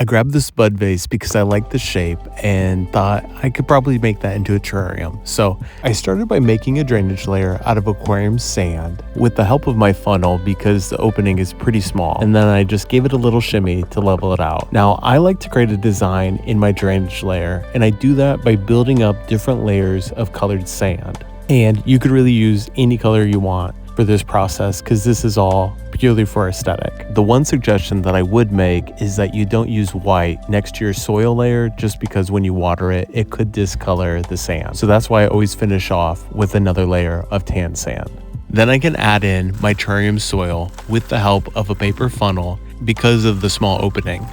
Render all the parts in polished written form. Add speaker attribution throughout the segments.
Speaker 1: I grabbed this bud vase because I liked the shape and thought I could probably make that into a terrarium. So I started by making a drainage layer out of aquarium sand with the help of my funnel because the opening is pretty small. And then I just gave it a little shimmy to level it out. Now I like to create a design in my drainage layer, and I do that by building up different layers of colored sand. And you could really use any color you want for this process because this is all purely for aesthetic. The one suggestion that I would make is that you don't use white next to your soil layer just because when you water it, it could discolor the sand. So that's why I always finish off with another layer of tan sand. Then I can add in my terrarium soil with the help of a paper funnel because of the small opening.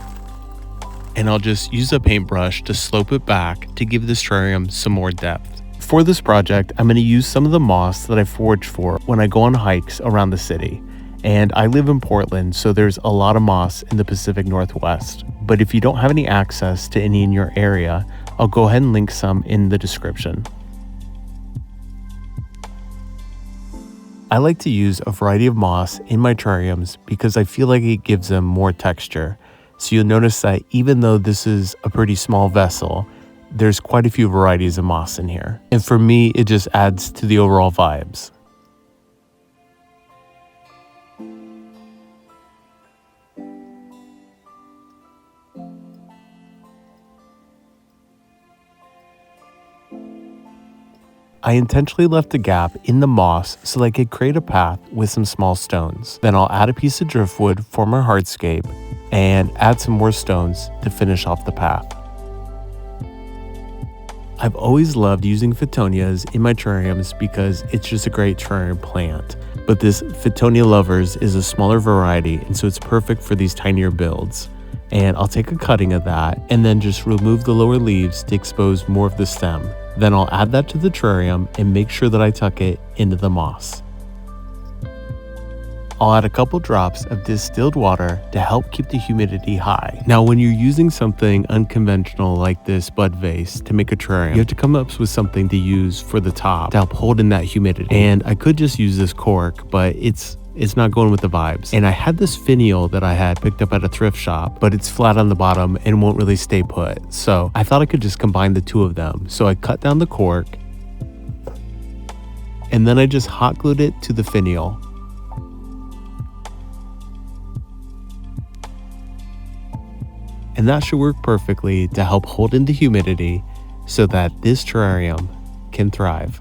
Speaker 1: And I'll just use a paintbrush to slope it back to give this terrarium some more depth. For this project, I'm going to use some of the moss that I forage for when I go on hikes around the city. And I live in Portland, so there's a lot of moss in the Pacific Northwest. But if you don't have any access to any in your area, I'll go ahead and link some in the description. I like to use a variety of moss in my terrariums because I feel like it gives them more texture. So you'll notice that even though this is a pretty small vessel, there's quite a few varieties of moss in here. And for me, it just adds to the overall vibes. I intentionally left a gap in the moss so that I could create a path with some small stones. Then I'll add a piece of driftwood for my hardscape and add some more stones to finish off the path. I've always loved using Fittonias in my terrariums because it's just a great terrarium plant. But this Fittionia lovers is a smaller variety, and so it's perfect for these tinier builds. And I'll take a cutting of that and then just remove the lower leaves to expose more of the stem. Then I'll add that to the terrarium and make sure that I tuck it into the moss. I'll add a couple drops of distilled water to help keep the humidity high. Now, when you're using something unconventional like this bud vase to make a terrarium, you have to come up with something to use for the top to help hold in that humidity. And I could just use this cork, but it's not going with the vibes. And I had this finial that I had picked up at a thrift shop, but it's flat on the bottom and won't really stay put. So I thought I could just combine the two of them. So I cut down the cork and then I just hot glued it to the finial. And that should work perfectly to help hold in the humidity so that this terrarium can thrive.